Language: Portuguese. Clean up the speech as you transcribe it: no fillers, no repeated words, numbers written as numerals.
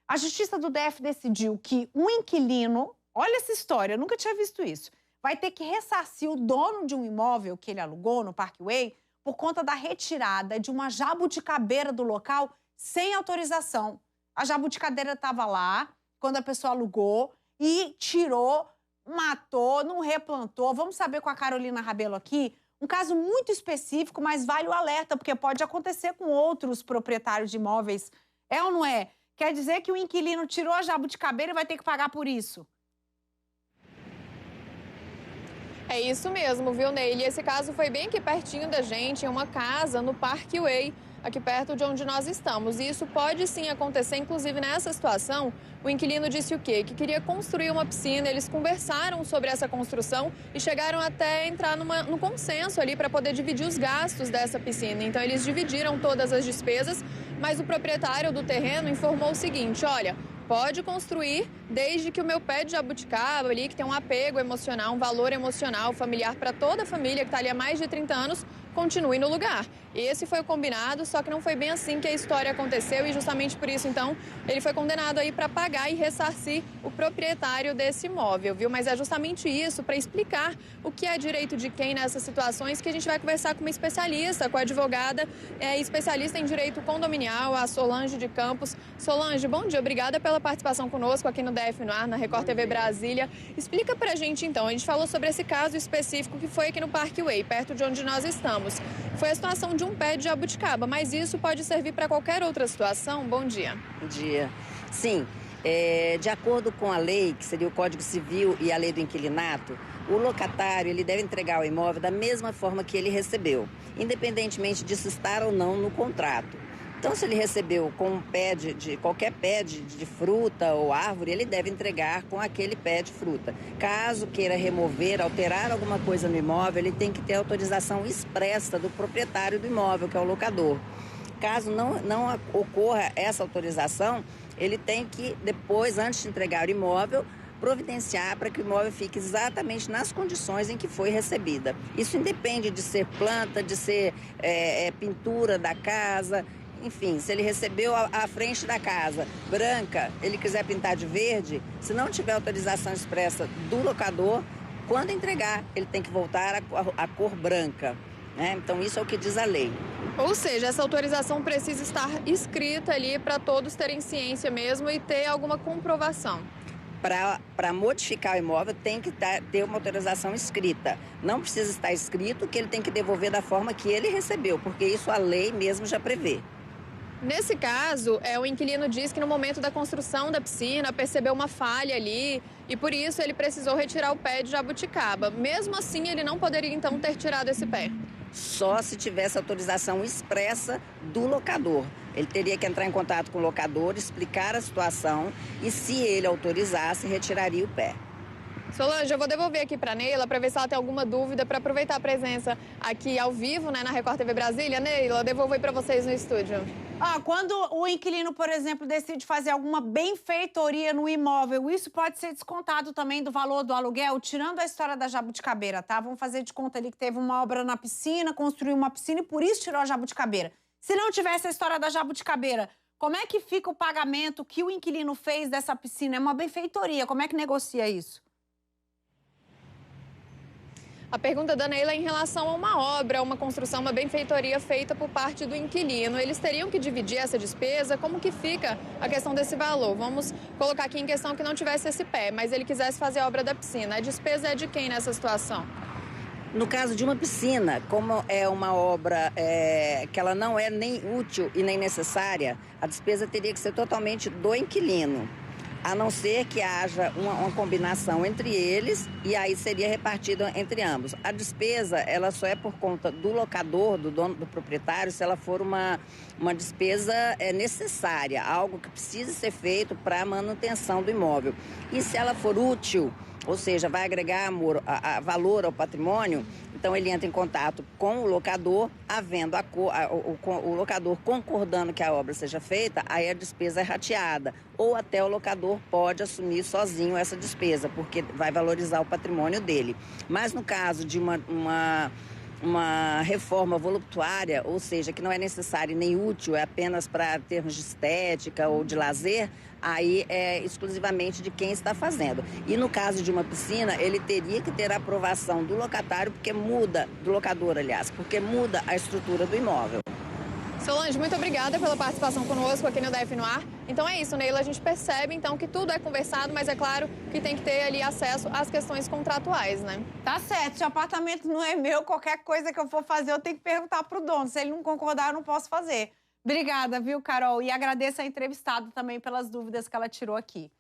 A Justiça do DF decidiu que um inquilino, olha essa história, eu nunca tinha visto isso, vai ter que ressarcir o dono de um imóvel que ele alugou no Parkway por conta da retirada de uma jabuticabeira do local sem autorização. A jabuticabeira estava lá quando a pessoa alugou e tirou, matou, não replantou. Vamos saber com a Carolina Rabelo aqui. Um caso muito específico, mas vale o alerta, porque pode acontecer com outros proprietários de imóveis. É ou não é? Quer dizer que o inquilino tirou a jabuticabeira e vai ter que pagar por isso? É isso mesmo, viu, Neile? Esse caso foi bem aqui pertinho da gente, em uma casa no Parkway, aqui perto de onde nós estamos. E isso pode sim acontecer, inclusive nessa situação, o inquilino disse o quê? Que queria construir uma piscina, eles conversaram sobre essa construção e chegaram até a entrar no consenso ali para poder dividir os gastos dessa piscina. Então eles dividiram todas as despesas, mas o proprietário do terreno informou o seguinte, olha, pode construir desde que o meu pé de jabuticaba ali, que tem um apego emocional, um valor emocional, familiar para toda a família que está ali há mais de 30 anos, continue no lugar. Esse foi o combinado, só que não foi bem assim que a história aconteceu e justamente por isso, então, ele foi condenado aí para pagar e ressarcir o proprietário desse imóvel, viu? Mas é justamente isso, para explicar o que é direito de quem nessas situações, que a gente vai conversar com uma especialista, com a advogada especialista em direito condominial, a Solange de Campos. Solange, bom dia, obrigada pela participação conosco aqui no DF no Ar, na Record TV Brasília. Explica pra gente então, a gente falou sobre esse caso específico que foi aqui no Parkway, perto de onde nós estamos. Foi a situação de um pé de jabuticaba, mas isso pode servir para qualquer outra situação? Bom dia. Bom dia. Sim, de acordo com a lei, que seria o Código Civil e a lei do inquilinato, o locatário ele deve entregar o imóvel da mesma forma que ele recebeu, independentemente disso estar ou não no contrato. Então, se ele recebeu com um pé qualquer pé de fruta ou árvore, ele deve entregar com aquele pé de fruta. Caso queira remover, alterar alguma coisa no imóvel, ele tem que ter autorização expressa do proprietário do imóvel, que é o locador. Caso não ocorra essa autorização, ele tem que, depois, antes de entregar o imóvel, providenciar para que o imóvel fique exatamente nas condições em que foi recebida. Isso independe de ser planta, de ser pintura da casa. Enfim, se ele recebeu a frente da casa branca, ele quiser pintar de verde, se não tiver autorização expressa do locador, quando entregar, ele tem que voltar à cor branca, né? Então, isso é o que diz a lei. Ou seja, essa autorização precisa estar escrita ali para todos terem ciência mesmo e ter alguma comprovação. Para modificar o imóvel, tem que ter uma autorização escrita. Não precisa estar escrito que ele tem que devolver da forma que ele recebeu, porque isso a lei mesmo já prevê. Nesse caso, o inquilino diz que no momento da construção da piscina percebeu uma falha ali e por isso ele precisou retirar o pé de jabuticaba. Mesmo assim, ele não poderia então ter tirado esse pé. Só se tivesse autorização expressa do locador. Ele teria que entrar em contato com o locador, explicar a situação e, se ele autorizasse, retiraria o pé. Solange, eu vou devolver aqui para a Neila para ver se ela tem alguma dúvida, para aproveitar a presença aqui ao vivo, né, na Record TV Brasília. Neila, eu devolvo aí para vocês no estúdio. Quando o inquilino, por exemplo, decide fazer alguma benfeitoria no imóvel, isso pode ser descontado também do valor do aluguel, tirando a história da jabuticabeira, tá? Vamos fazer de conta ali que teve uma obra na piscina, construiu uma piscina e por isso tirou a jabuticabeira. Se não tivesse a história da jabuticabeira, como é que fica o pagamento que o inquilino fez dessa piscina? É uma benfeitoria, como é que negocia isso? A pergunta da Neila é em relação a uma obra, uma construção, uma benfeitoria feita por parte do inquilino. Eles teriam que dividir essa despesa? Como que fica a questão desse valor? Vamos colocar aqui em questão que não tivesse esse pé, mas ele quisesse fazer a obra da piscina. A despesa é de quem nessa situação? No caso de uma piscina, como é uma obra que ela não é nem útil e nem necessária, a despesa teria que ser totalmente do inquilino. A não ser que haja uma combinação entre eles e aí seria repartido entre ambos. A despesa, ela só é por conta do locador, do dono, do proprietário, se ela for uma despesa necessária, algo que precisa ser feito para a manutenção do imóvel. E se ela for útil, ou seja, vai agregar valor ao patrimônio, então ele entra em contato com o locador, havendo o locador concordando que a obra seja feita, aí a despesa é rateada. Ou até o locador pode assumir sozinho essa despesa, porque vai valorizar o patrimônio dele. Mas no caso de uma uma reforma voluptuária, ou seja, que não é necessária nem útil, é apenas para termos de estética ou de lazer, aí é exclusivamente de quem está fazendo. E no caso de uma piscina, ele teria que ter a aprovação do locatário, porque muda, do locador, aliás, porque muda a estrutura do imóvel. Solange, muito obrigada pela participação conosco aqui no DF no Ar. Então é isso, Neila, a gente percebe então que tudo é conversado, mas é claro que tem que ter ali acesso às questões contratuais, né? Tá certo, se o apartamento não é meu, qualquer coisa que eu for fazer, eu tenho que perguntar pro dono. Se ele não concordar, eu não posso fazer. Obrigada, viu, Carol? E agradeço a entrevistada também pelas dúvidas que ela tirou aqui.